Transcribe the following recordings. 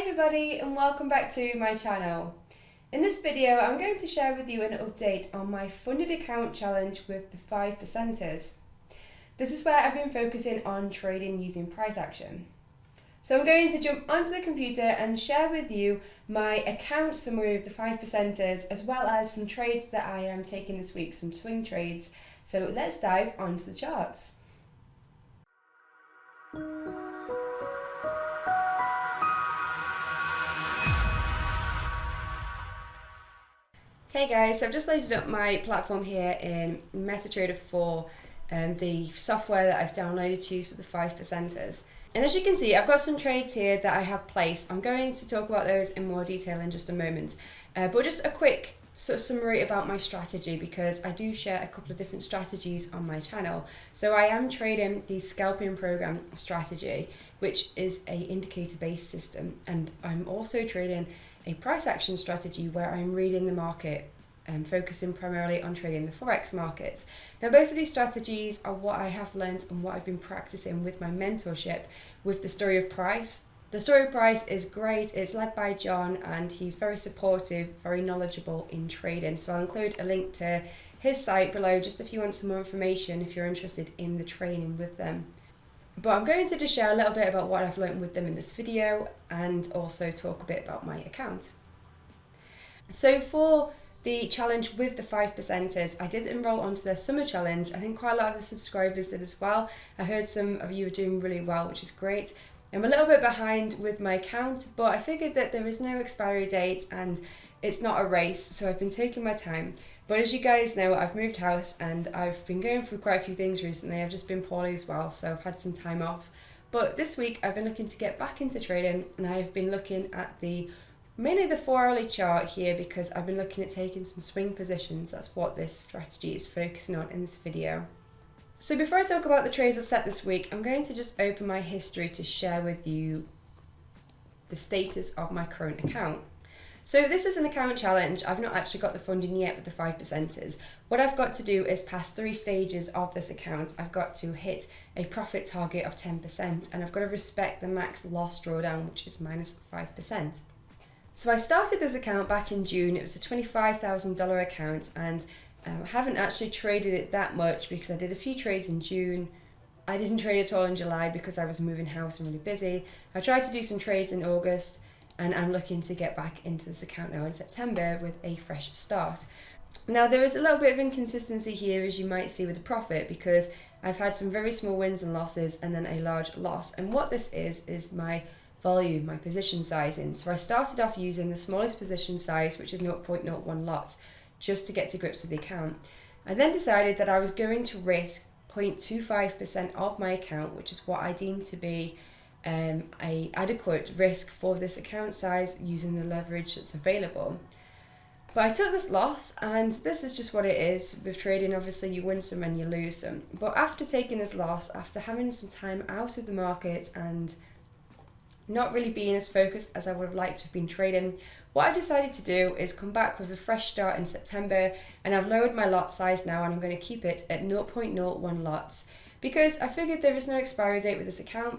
everybody and welcome back to my channel. In this video I'm going to share with you an update on my funded account challenge with the 5%ers. This is where I've been focusing on trading using price action. So I'm going to jump onto the computer and share with you my account summary of the 5%ers as well as some trades that I am taking this week, some swing trades. So let's dive onto the charts. Hey guys, so I've just loaded up my platform here in MetaTrader 4, the software that I've downloaded to use with the 5%ers. And as you can see, I've got some trades here that I have placed. I'm going to talk about those in more detail in just a moment. But just a quick sort of summary about my strategy, because I do share a couple of different strategies on my channel. So I am trading the scalping program strategy, which is a indicator based system, and I'm also trading a price action strategy where I'm reading the market and focusing primarily on trading the Forex markets. Now both of these strategies are what I have learned and what I've been practicing with my mentorship with the Story of Price. The Story of Price is great, it's led by John and he's very supportive, very knowledgeable in trading. So I'll include a link to his site below just if you want some more information if you're interested in the training with them. But I'm going to just share a little bit about what I've learned with them in this video and also talk a bit about my account. So for the challenge with the 5%ers, I did enroll onto their summer challenge. I think quite a lot of the subscribers did as well. I heard some of you are doing really well, which is great. I'm a little bit behind with my account, but I figured that there is no expiry date and it's not a race, so I've been taking my time. But as you guys know, I've moved house and I've been going through quite a few things recently. I've just been poorly as well, so I've had some time off. But this week I've been looking to get back into trading, and I've been looking at mainly the 4-hourly chart here because I've been looking at taking some swing positions. That's what this strategy is focusing on in this video. So before I talk about the trades I've set this week, I'm going to just open my history to share with you the status of my current account. So this is an account challenge. I've not actually got the funding yet with the 5%ers. What I've got to do is pass 3 stages of this account. I've got to hit a profit target of 10% and I've got to respect the max loss drawdown, which is minus 5%. So I started this account back in June. It was a $25,000 account and I haven't actually traded it that much because I did a few trades in June. I didn't trade at all in July because I was moving house and really busy. I tried to do some trades in August, and I'm looking to get back into this account now in September with a fresh start. Now there is a little bit of inconsistency here, as you might see with the profit, because I've had some very small wins and losses and then a large loss, and what this is my volume, my position sizing. So I started off using the smallest position size, which is 0.01 lots, just to get to grips with the account. I then decided that I was going to risk 0.25% of my account, which is what I deem to be a adequate risk for this account size using the leverage that's available. But I took this loss, and this is just what it is with trading. Obviously you win some and you lose some, but after taking this loss, after having some time out of the market and not really being as focused as I would have liked to have been trading, what I decided to do is come back with a fresh start in September, and I've lowered my lot size now and I'm going to keep it at 0.01 lots because I figured there is no expiry date with this account.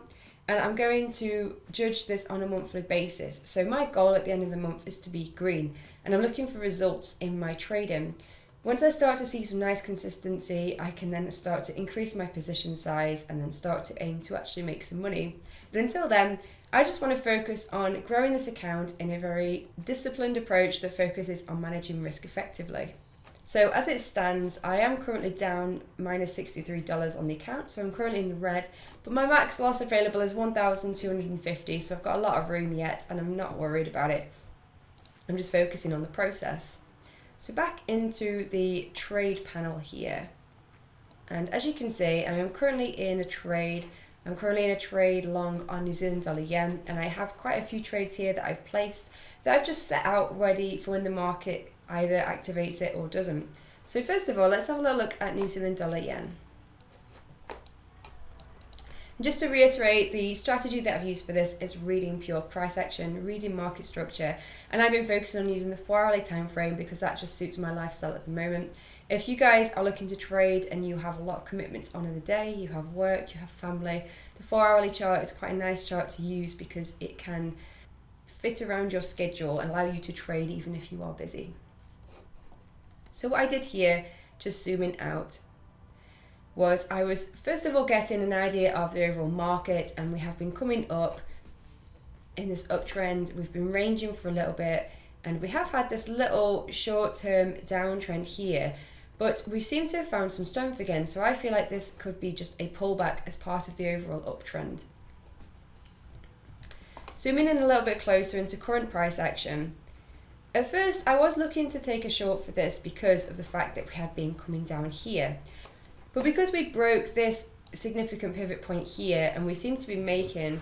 And I'm going to judge this on a monthly basis. So my goal at the end of the month is to be green, and I'm looking for results in my trading. Once I start to see some nice consistency, I can then start to increase my position size and then start to aim to actually make some money. But until then, I just want to focus on growing this account in a very disciplined approach that focuses on managing risk effectively. So as it stands, I am currently down minus $63 on the account, so I'm currently in the red, but my max loss available is $1,250, so I've got a lot of room yet and I'm not worried about it. I'm just focusing on the process. So back into the trade panel here, and as you can see, I am currently in a trade. I'm currently in a trade long on New Zealand dollar yen, and I have quite a few trades here that I've placed that I've just set out ready for when the market either activates it or doesn't. So first of all, let's have a little look at New Zealand dollar yen. And just to reiterate, the strategy that I've used for this is reading pure price action, reading market structure, and I've been focusing on using the 4-hourly time frame because that just suits my lifestyle at the moment. If you guys are looking to trade and you have a lot of commitments on in the day, you have work, you have family, the 4-hourly chart is quite a nice chart to use because it can fit around your schedule and allow you to trade even if you are busy. So what I did here, just zooming out, was I was first of all getting an idea of the overall market, and we have been coming up in this uptrend. We've been ranging for a little bit, and we have had this little short-term downtrend here, but we seem to have found some strength again, so I feel like this could be just a pullback as part of the overall uptrend. Zooming in a little bit closer into current price action. At first I was looking to take a short for this because of the fact that we had been coming down here, but because we broke this significant pivot point here and we seem to be making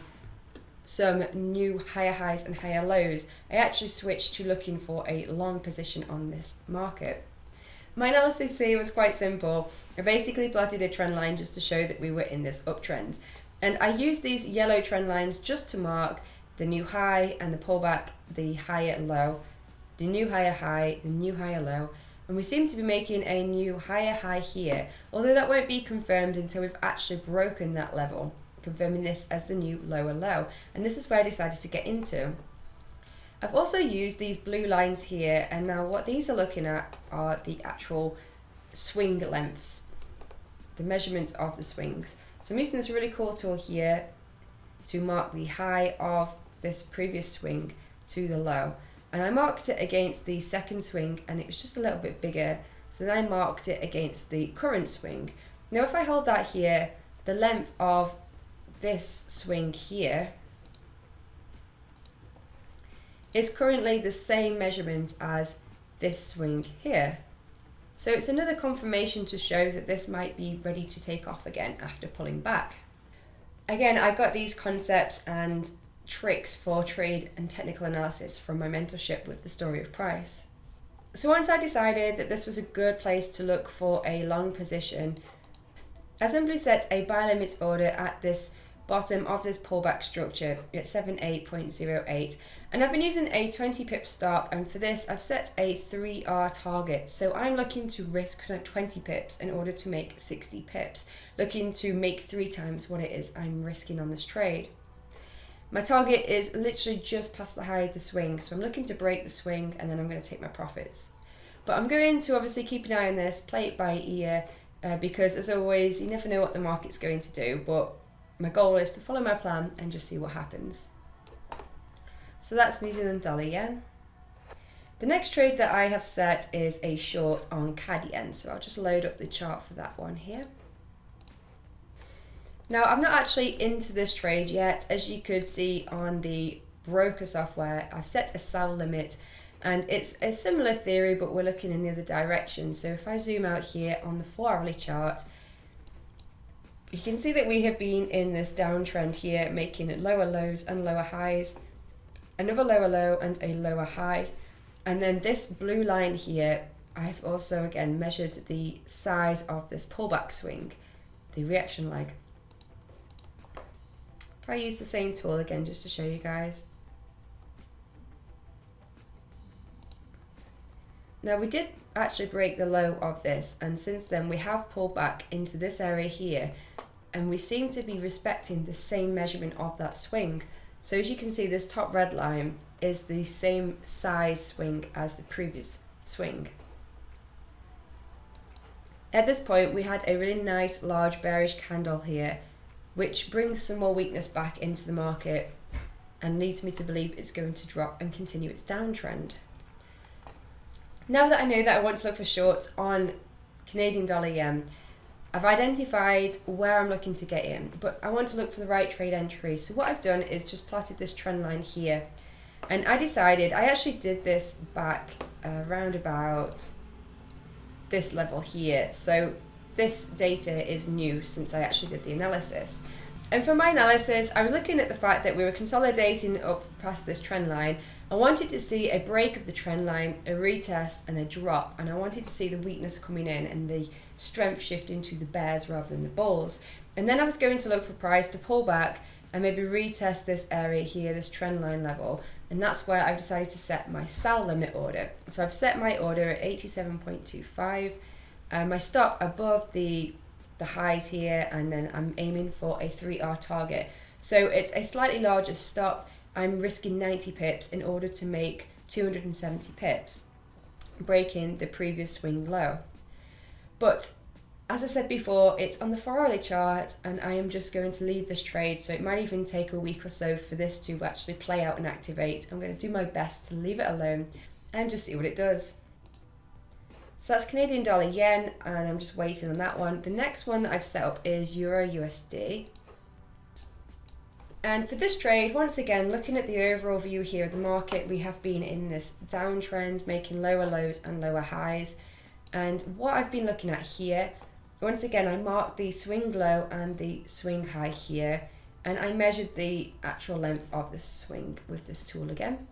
some new higher highs and higher lows, I actually switched to looking for a long position on this market. My analysis here was quite simple. I basically plotted a trend line just to show that we were in this uptrend, and I used these yellow trend lines just to mark the new high and the pullback, the higher low, the new higher high, the new higher low, and we seem to be making a new higher high here, although that won't be confirmed until we've actually broken that level, confirming this as the new lower low, and this is where I decided to get into. I've also used these blue lines here, and now what these are looking at are the actual swing lengths, the measurement of the swings. So I'm using this really cool tool here to mark the high of this previous swing to the low, and I marked it against the second swing and it was just a little bit bigger, so then I marked it against the current swing. Now if I hold that here, the length of this swing here is currently the same measurement as this swing here. So it's another confirmation to show that this might be ready to take off again after pulling back. Again, I got these concepts and tricks for trade and technical analysis from my mentorship with The Story of Price. So once I decided that this was a good place to look for a long position, I simply set a buy limit order at this bottom of this pullback structure at 78.08, and I've been using a 20 pip stop, and for this I've set a 3R target, so I'm looking to risk 20 pips in order to make 60 pips, looking to make 3 times what it is I'm risking on this trade. My target is literally just past the high of the swing, so I'm looking to break the swing and then I'm going to take my profits. But I'm going to obviously keep an eye on this, play it by ear, because as always you never know what the market's going to do, but my goal is to follow my plan and just see what happens. So that's New Zealand dollar yen. The next trade that I have set is a short on CAD yen, so I'll just load up the chart for that one here. Now I'm not actually into this trade yet. As you could see on the broker software, I've set a sell limit, and it's a similar theory but we're looking in the other direction. So if I zoom out here on the 4-hourly chart, you can see that we have been in this downtrend here, making lower lows and lower highs, another lower low and a lower high, and then this blue line here, I've also again measured the size of this pullback swing, the reaction leg. If I use the same tool again just to show you guys. Now we did actually break the low of this, and since then we have pulled back into this area here, and we seem to be respecting the same measurement of that swing. So as you can see, this top red line is the same size swing as the previous swing. At this point we had a really nice large bearish candle here, which brings some more weakness back into the market and leads me to believe it's going to drop and continue its downtrend. Now that I know that I want to look for shorts on Canadian dollar yen, I've identified where I'm looking to get in, but I want to look for the right trade entry. So what I've done is just plotted this trend line here, and I decided, I actually did this back around about this level here. So this data is new since I actually did the analysis. And for my analysis, I was looking at the fact that we were consolidating up past this trend line. I wanted to see a break of the trend line, a retest and a drop, and I wanted to see the weakness coming in and the strength shifting to the bears rather than the bulls. And then I was going to look for price to pull back and maybe retest this area here, this trend line level, and that's where I've decided to set my sell limit order. So I've set my order at 87.25, my stop above the highs here, and then I'm aiming for a 3R target. So it's a slightly larger stop I'm risking 90 pips in order to make 270 pips, breaking the previous swing low. But as I said before, it's on the 4-hourly chart, and I am just going to leave this trade, so it might even take a week or so for this to actually play out and activate. I'm going to do my best to leave it alone and just see what it does. So that's Canadian dollar yen, and I'm just waiting on that one. The next one that I've set up is EURUSD. And for this trade, once again, looking at the overall view here of the market, we have been in this downtrend, making lower lows and lower highs. And what I've been looking at here, once again, I marked the swing low and the swing high here, and I measured the actual length of the swing with this tool again.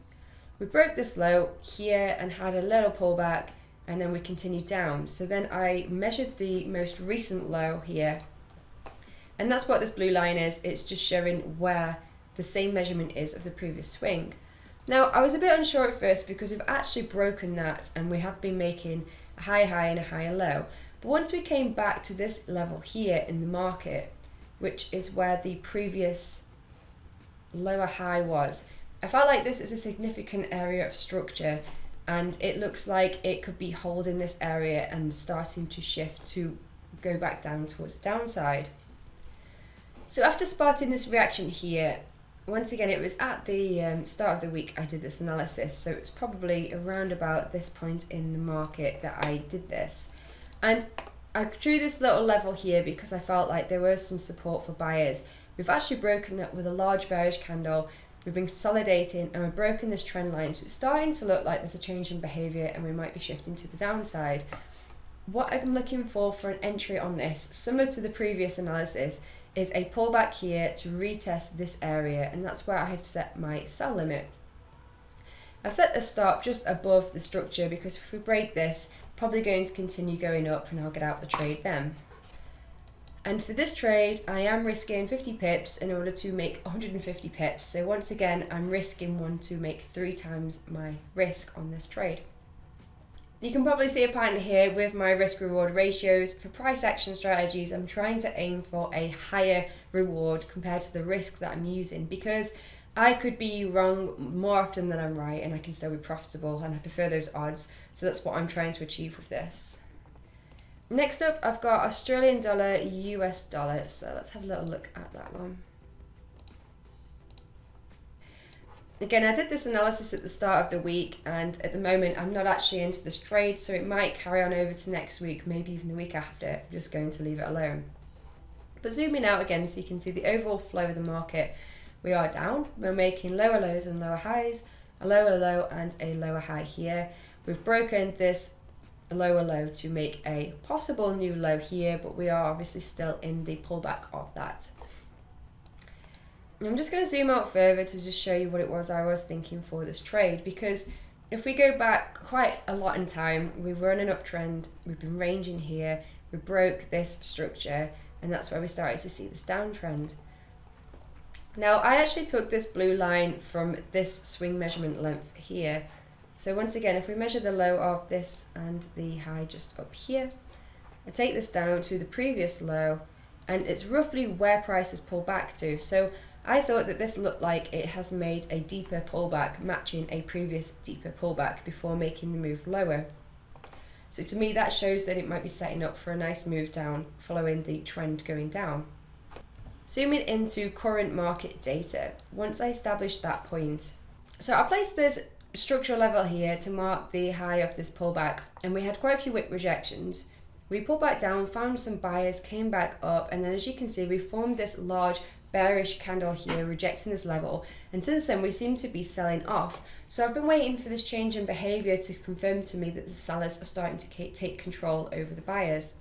We broke this low here and had a little pullback, and then we continued down. So then I measured the most recent low here, and that's what this blue line is. It's just showing where the same measurement is of the previous swing. Now, I was a bit unsure at first because we've actually broken that, and we have been making a higher high and a higher low. But once we came back to this level here in the market, which is where the previous lower high was, I felt like this is a significant area of structure, and it looks like it could be holding this area and starting to shift to go back down towards the downside. So after spotting this reaction here, once again, it was at the start of the week I did this analysis, so it's probably around about this point in the market that I did this. And I drew this little level here because I felt like there was some support for buyers. We've actually broken that with a large bearish candle. We've been consolidating and we've broken this trend line, so it's starting to look like there's a change in behavior and we might be shifting to the downside. What I'm looking for an entry on this, similar to the previous analysis, is a pullback here to retest this area, and that's where I have set my sell limit. I've set a stop just above the structure because if we break this, probably going to continue going up and I'll get out the trade then. And for this trade, I am risking 50 pips in order to make 150 pips. So once again, I'm risking one to make 3 times my risk on this trade. You can probably see a pattern here with my risk reward ratios. For price action strategies, I'm trying to aim for a higher reward compared to the risk that I'm using, because I could be wrong more often than I'm right and I can still be profitable, and I prefer those odds. So that's what I'm trying to achieve with this. Next up, I've got Australian dollar, US dollar. So let's have a little look at that one. Again, I did this analysis at the start of the week, and at the moment I'm not actually into this trade, so it might carry on over to next week, maybe even the week after. I'm just going to leave it alone. But zooming out again so you can see the overall flow of the market, we are down. We're making lower lows and lower highs, a lower low and a lower high here. We've broken this lower low to make a possible new low here, but we are obviously still in the pullback of that. I'm just going to zoom out further to just show you what it was I was thinking for this trade, because if we go back quite a lot in time, we were on an uptrend, we've been ranging here, we broke this structure, and that's where we started to see this downtrend. Now, I actually took this blue line from this swing measurement length here. So once again, if we measure the low of this and the high just up here, I take this down to the previous low, and it's roughly where prices pull back to. So I thought that this looked like it has made a deeper pullback, matching a previous deeper pullback before making the move lower. So to me, that shows that it might be setting up for a nice move down following the trend going down. Zooming into current market data, once I established that point, so I placed this structural level here to mark the high of this pullback, and we had quite a few wick rejections. We pulled back down, found some buyers, came back up, and then as you can see, we formed this large bearish candle here, rejecting this level, and since then we seem to be selling off. So I've been waiting for this change in behavior to confirm to me that the sellers are starting to take control over the buyers.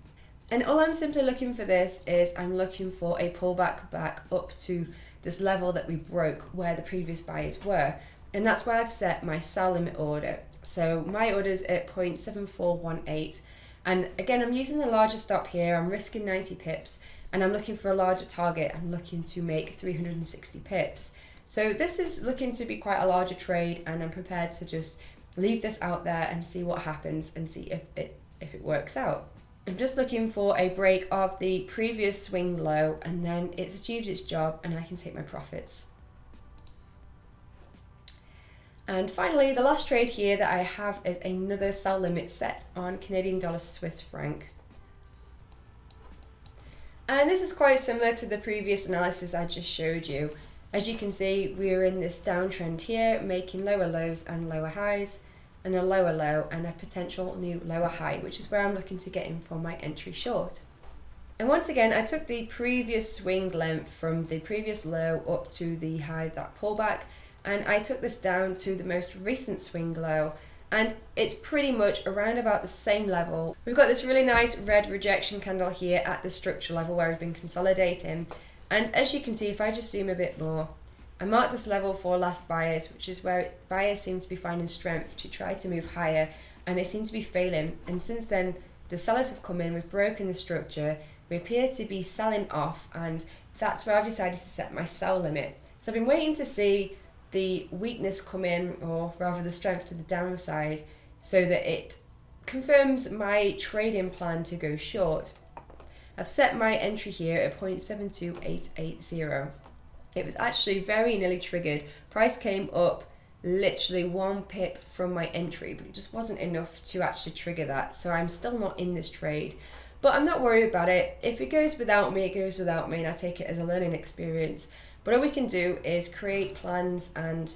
And all I'm simply looking for this is I'm looking for a pullback back up to this level that we broke where the previous buyers were, and that's why I've set my sell limit order. So my order's at 0.7418, and again, I'm using the larger stop here. I'm risking 90 pips, and I'm looking for a larger target. I'm looking to make 360 pips. So this is looking to be quite a larger trade, and I'm prepared to just leave this out there and see what happens and see if it works out. I'm just looking for a break of the previous swing low, and then it's achieved its job and I can take my profits. And finally, the last trade here that I have is another sell limit set on Canadian dollar Swiss franc. And this is quite similar to the previous analysis I just showed you. As you can see, we're in this downtrend here, making lower lows and lower highs, and a lower low and a potential new lower high, which is where I'm looking to get in for my entry short. And once again, I took the previous swing length from the previous low up to the high of that pullback, and I took this down to the most recent swing low, and it's pretty much around about the same level. We've got this really nice red rejection candle here at the structure level where we've been consolidating, and as you can see, if I just zoom a bit more, I marked this level for last buyers, which is where buyers seem to be finding strength to try to move higher, and they seem to be failing. And since then, the sellers have come in, we've broken the structure, we appear to be selling off, and that's where I've decided to set my sell limit. So I've been waiting to see the weakness come in, or rather the strength to the downside, so that it confirms my trading plan to go short. I've set my entry here at 0.72880. It was actually very nearly triggered. Price came up literally 1 pip from my entry, but it just wasn't enough to actually trigger that. So I'm still not in this trade, but I'm not worried about it. If it goes without me, it goes without me, and I take it as a learning experience. But all we can do is create plans and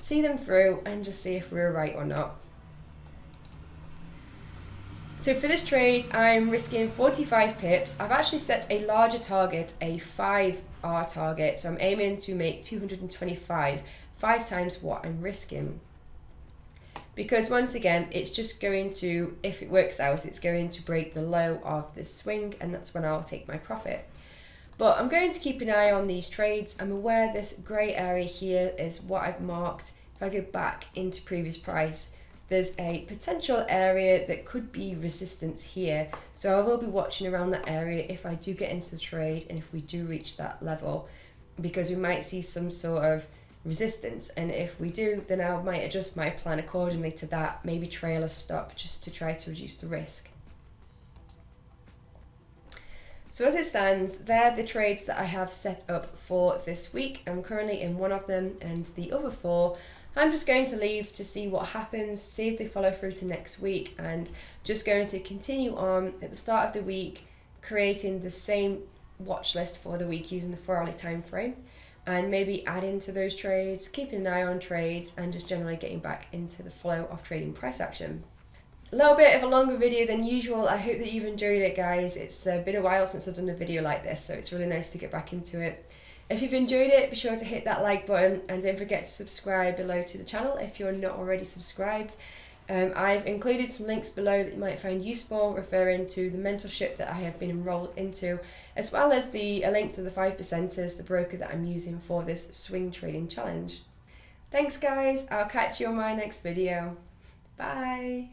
see them through and just see if we're right or not. So for this trade, I'm risking 45 pips. I've actually set a larger target, a 5R target. So I'm aiming to make 225, 5 times what I'm risking. Because once again, it's just going to, if it works out, it's going to break the low of this swing, and that's when I'll take my profit. But I'm going to keep an eye on these trades. I'm aware this grey area here is what I've marked. If I go back into previous price, there's a potential area that could be resistance here. So I will be watching around that area if I do get into the trade and if we do reach that level, because we might see some sort of resistance. And if we do, then I might adjust my plan accordingly to that, maybe trail a stop just to try to reduce the risk. So as it stands, they're the trades that I have set up for this week. I'm currently in one of them, and the other 4, I'm just going to leave to see what happens, see if they follow through to next week, and just going to continue on at the start of the week, creating the same watch list for the week using the 4-hourly time frame, and maybe adding to those trades, keeping an eye on trades, and just generally getting back into the flow of trading price action. A little bit of a longer video than usual. I hope that you've enjoyed it, guys. It's been a while since I've done a video like this, so it's really nice to get back into it. If you've enjoyed it, be sure to hit that like button, and don't forget to subscribe below to the channel if you're not already subscribed. I've included some links below that you might find useful, referring to the mentorship that I have been enrolled into, as well as a link to the 5%ers, the broker that I'm using for this swing trading challenge. Thanks, guys. I'll catch you on my next video. Bye.